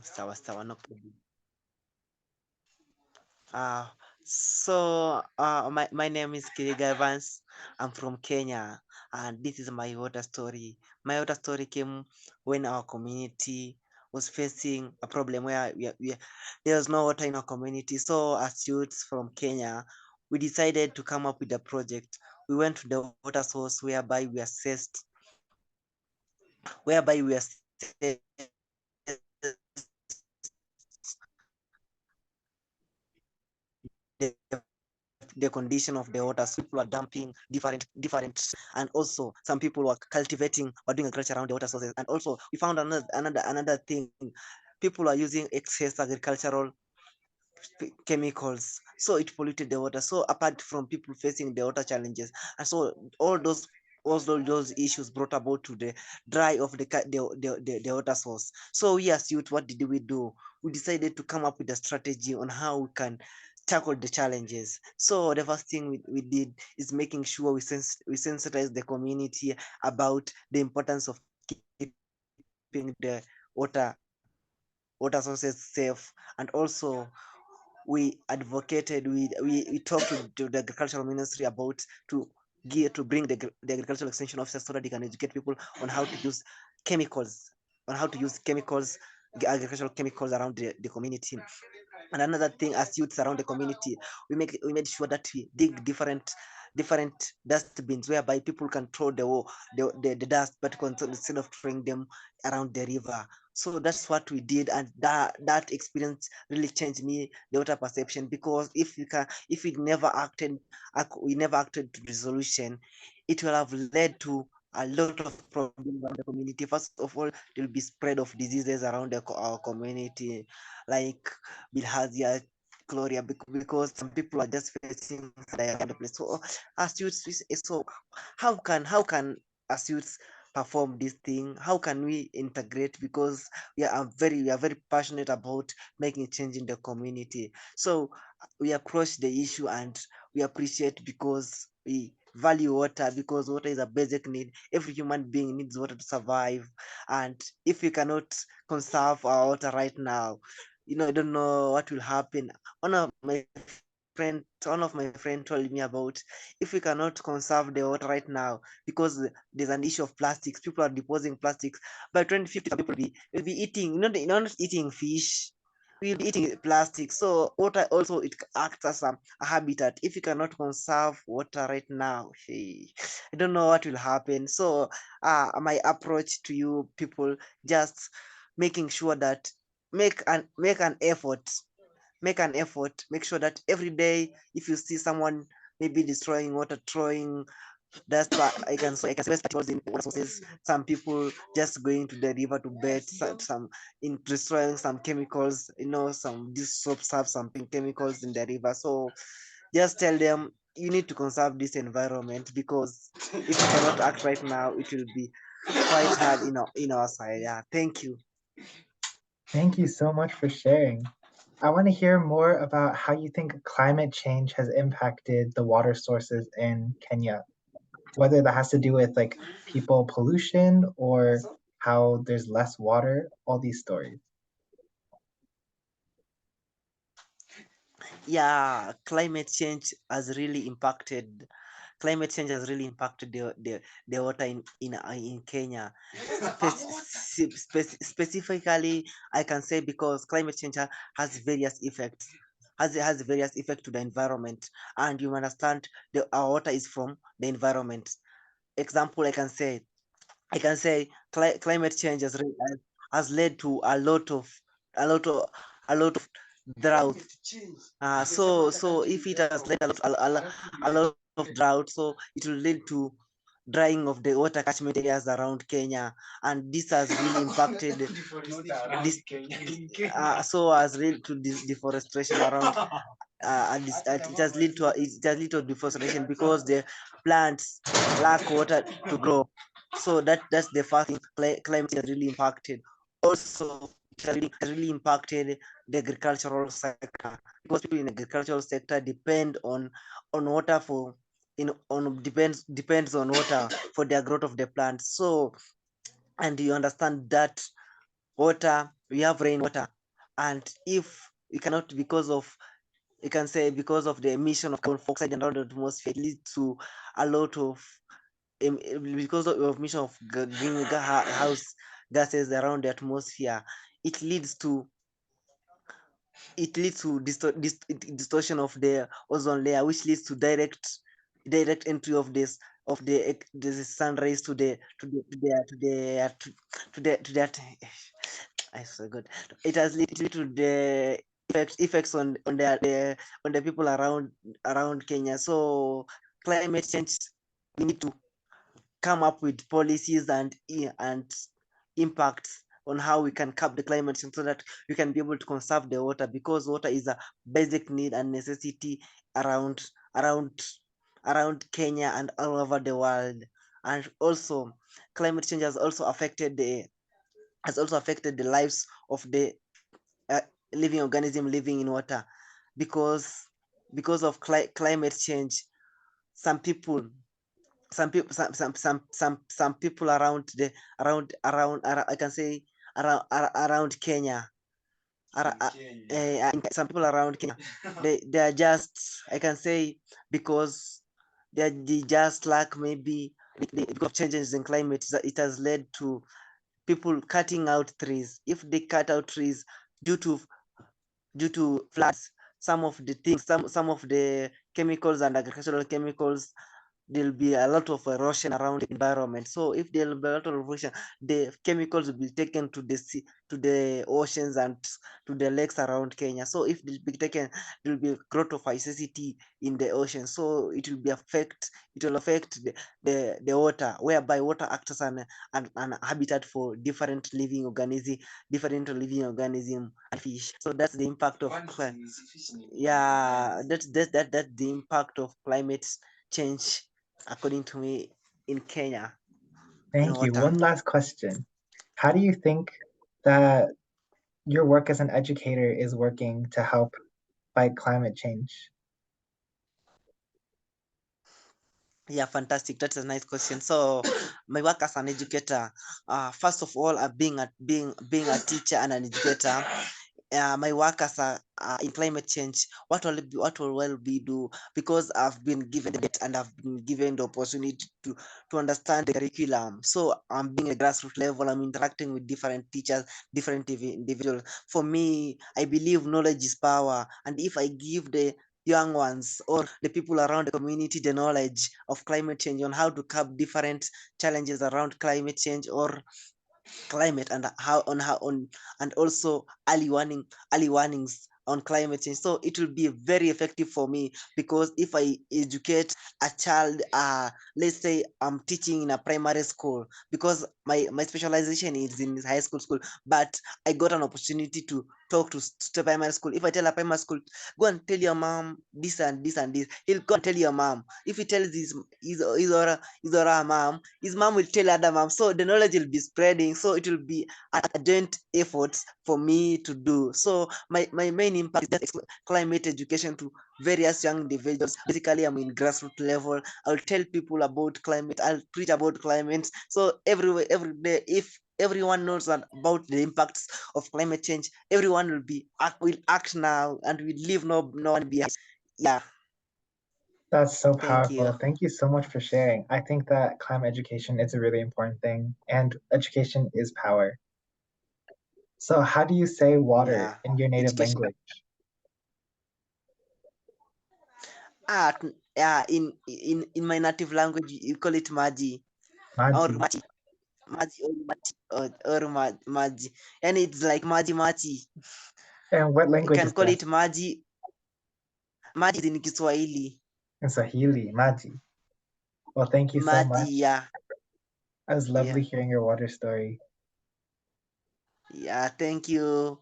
Sawa sawa, no problem. Uh, my name is Kiriga Evans. I'm from Kenya, and this is my water story. My water story came when our community was facing a problem where there was no water in our community. So, as youths from Kenya, we decided to come up with a project. We went to the water source whereby we assessed the the condition of the water. So people are dumping different, and also some people were cultivating or doing agriculture around the water sources. And also we found another thing. People are using excess agricultural chemicals, so it polluted the water. So apart from people facing the water challenges, and so all those issues brought about to the dry of the water source. So we as youth, what did we do? We decided to come up with a strategy on how we can tackle the challenges. So the first thing we did is making sure we sensitize the community about the importance of keeping the water sources safe. And also we advocated, we talked to the agricultural ministry about to bring the agricultural extension officers so that they can educate people on how to use chemicals on how to use agricultural chemicals around the community. And another thing, as youths around the community, we made sure that we dig different dustbins whereby people can throw the dust, but instead of throwing them around the river. So that's what we did, and that experience really changed me the water perception. Because if we never acted to resolution, it will have led to a lot of problems around the community. First of all, there will be spread of diseases around our community, like bilharzia, chloria, because some people are just facing diarrhea in the place. So as youths, so how can as youths perform this thing? How can we integrate? Because we are very passionate about making change in the community. So we approach the issue and we appreciate, because we value water, because water is a basic need. Every human being needs water to survive. And if we cannot conserve our water right now, I don't know what will happen. One of my friend told me about, if we cannot conserve the water right now, because there's an issue of plastics, people are depositing plastics. By 2050, some people will be eating, not eating fish, we'll be eating plastic. So water also, it acts as a habitat. If you cannot conserve water right now, hey, I don't know what will happen. So my approach to you people, just making sure that make an effort, make sure that every day, if you see someone maybe destroying water, throwing, that's why I can see particles in water sources. Some people just going to the river to bathe, some in destroying some chemicals. Some these soaps have some chemicals in the river. So just tell them, you need to conserve this environment, because if you cannot act right now, it will be quite hard in our side. Yeah, thank you. Thank you so much for sharing. I want to hear more about how you think climate change has impacted the water sources in Kenya, whether that has to do with like people pollution or how there's less water, all these stories. Yeah, climate change has really impacted the water in Kenya. Specifically, I can say, because climate change has various effects, has various effects to the environment. And you understand, our water is from the environment. Example, I can say climate change has led to a lot of a lot of drought. So if it has led a lot of drought, so it will lead to drying of the water catchment areas around Kenya. And this has really impacted this so has led to this deforestation around, it has led to deforestation, because the plants lack water to grow. So that's the first thing. Climate has really impacted. Also, it has really impacted the agricultural sector, because people in agricultural sector depend on water for in on depends on water for the growth of the plants. So, and you understand that water, we have rainwater, and if we cannot, because of, you can say, because of the emission of carbon dioxide around the atmosphere, it leads to a lot of because of emission of greenhouse gases around the atmosphere. It leads to distortion of the ozone layer, which leads to direct entry of the sun rays to that. I so good. It has led to the effects on the people around Kenya. So climate change, we need to come up with policies and impacts on how we can curb the climate change so that we can be able to conserve the water, because water is a basic need and necessity around around around Kenya and all over the world. And also, climate change has also affected the lives of the uh, living organism living in water, because of climate change. Some people some people I can say around Kenya, some people around Kenya, they are just, I can say, because they just lack, maybe because of changes in climate, it has led to people cutting out trees. If they cut out trees due to floods, some of the chemicals and agricultural chemicals, there'll be a lot of erosion around the environment. So if there'll be a lot of erosion, the chemicals will be taken to the sea, to the oceans, and to the lakes around Kenya. So if they'll be taken, there will be a growth of acidity in the ocean. So it will affect the water, whereby water acts as an habitat for different living organism and fish. So that's the impact of yeah, that's the impact of climate change, according to me, in Kenya, in Thank you. water. One last question. How do you think that your work as an educator is working to help fight climate change? Yeah, fantastic. That's a nice question. So, my work as an educator, first of all, being a teacher and an educator, my work as a in climate change, what will well be do, because I've been given the and I've been given the opportunity to understand the curriculum. So I'm being a grassroots level, I'm interacting with different teachers, different individuals. For me, I believe knowledge is power, and if I give the young ones or the people around the community the knowledge of climate change, on how to curb different challenges around climate change or climate, and how on and also early warnings on climate change, so it will be very effective for me. Because if I educate a child, let's say I'm teaching in a primary school, because my specialization is in high school, but I got an opportunity to talk to primary school. If I tell a primary school, go and tell your mom this and this and this, he'll go and tell your mom. If he tells his or her mom, his mom will tell other mom. So the knowledge will be spreading. So it will be a joint effort for me to do. So my main impact is just climate education to various young individuals. Basically, I'm in grassroots level. I'll tell people about climate. I'll preach about climate. So every day, if everyone knows about the impacts of climate change, everyone will act now, and will leave no one behind. Yeah, That's so thank you. powerful. Thank you so much for sharing. I think that climate education is a really important thing, and education is power. So, how do you say water Yeah, in your native education. language? In my native language, you call it maji or Maji. machi, maji, and it's like maji machi. And what You language can is call it this? maji. Maji is in Kiswahili. In Swahili, Maji. Well, thank you so Maji, much. yeah, It was yeah, lovely hearing your water story. yeah. Thank you.